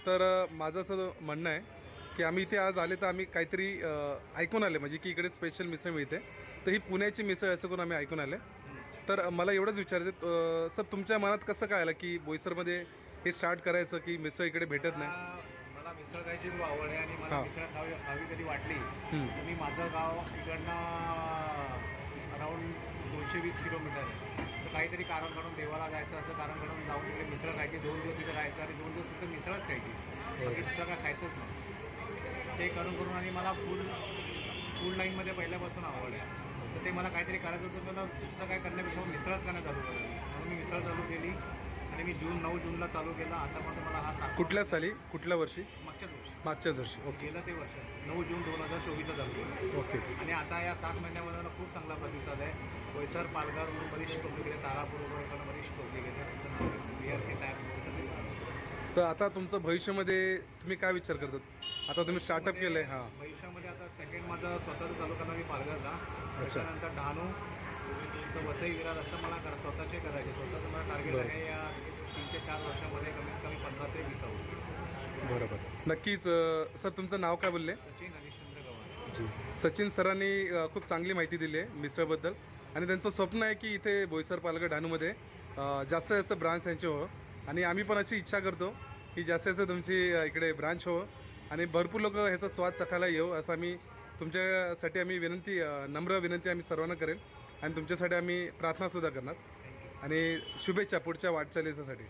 तर माझं असं म्हणणं आहे की आम्ही इथे आज आले तर आम्ही काहीतरी ऐकून आले, म्हणजे की इकडे स्पेशल मिसळ मिळते. तर ही पुण्याची मिसळ असं करून आम्ही ऐकून आले. तर मला एवढंच विचारायचं सर, तुमच्या मनात कसं काय आलं की बोईसरमध्ये हे स्टार्ट करायचं, की मिसळ इकडे भेटत नाही? मला मिसळ खायची खूप आवड आहे आणि मला हां. मिसळ खावी कधी वाटली हं. तर मी माझं गाव इकडनं अराऊंड 220 किलोमीटर आहे. तर काहीतरी कारण काढून देवाला जायचं असं कारण काढून जाऊन तिकडे मिसळ खायची, 2 दिवस तिथे राहायचं आणि 2 दिवस तिथे मिसळच खायची, बाकी दुसरं काय खायचंच नाही. ते करून आणि मला फूड लाईनमध्ये पहिल्यापासून आवड आहे. तर ते मला काहीतरी करायचं होतं, मला दुसरं काय करण्यापेक्षा मिसळच करणं चालू करायची, म्हणून मी मिसळ चालू केली आणि मी 9 जूनला चालू केला. आतापर्यंत मला हा कुठल्या साली, कुठल्या वर्षी? मागच्याच वर्षी, मागच्याच वर्षी. ओके. गेलं ते वर्ष 9 जून 2024ला चालू केलं. ओके. आणि आता या 7 महिन्यामध्ये मला खूप चांगला प्रतिसाद आहे. बोईसर, पालघर वरून बरीचशी पब्लिक गेले, तारापूर वगैरे बरीचशी पब्लिक येते. BRC tyre. तर आता तुमचं भविष्यामध्ये तुम्ही काय विचार करतात? आता तुम्ही स्टार्टअप केलंय. हां. भविष्यामध्ये आता सेकंड माझं स्वतःचं चालू करणार मी पालघरला, त्याच्यानंतर डहाणू, तर वसई विरार असं मला स्वतःचे करायचे. स्वतःचं मला टार्गेट आहे या 3 ते 4 वर्षामध्ये कमीत कमी 15 ते 20 आहोत. बरोबर. नक्कीच. सर, तुमचं नाव काय बोलले? सचिन हरिश्चंद्र गव्हाणे. जी. सचिन सरांनी खूप चांगली माहिती दिली आहे मिसळबद्दल, आणि त्यांचं स्वप्न आहे की इथे बोईसर, पालघर, डहाणूमध्ये जास्त जास्त ब्रांच यांचे हो, आणि आम्ही पण अशी इच्छा करतो की जास्तीत जास्त तुमची इकडे ब्रांच हो आणि भरपूर लोक ह्याचा स्वाद चखायला येऊ, असं आम्ही तुमच्यासाठी आम्ही विनंती, नम्र विनंती आम्ही सर्वांना करेल, आणि तुमच्यासाठी आम्ही प्रार्थनासुद्धा करणार. आणि शुभेच्छा पुढच्या वाटचालीसाठी.